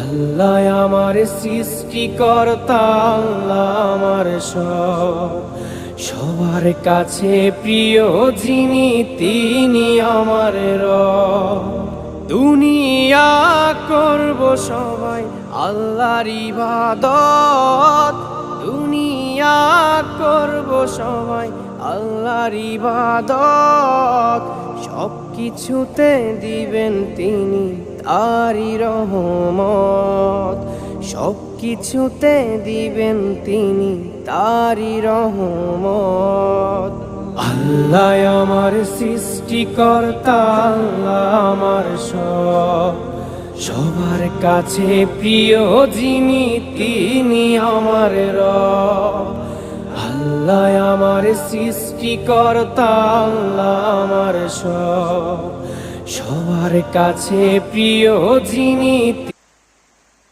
আল্লাহ আমার সৃষ্টিকর্তা, আল্লাহ আমার সব, সবার কাছে প্রিয় যিনি তিনি আমার রব। দুনিয়া করব সবাই আল্লাহর ইবাদত, দুনিয়া করব সবাই আল্লাহর ইবাদত, সব কিছুতে দিবেন তিনি তারই রহমত, সব কিছুতে দিবেন তিনি তারই রহমত। আল্লাহ আমার সৃষ্টিকর্তা, আল্লাহ আমার সব, সবার কাছে প্রিয় যিনি তিনি আমার রব। আল্লাহ আমার সৃষ্টিকর্তা, আল্লাহ আমার সব, সবার কাছে প্রিয় যিনি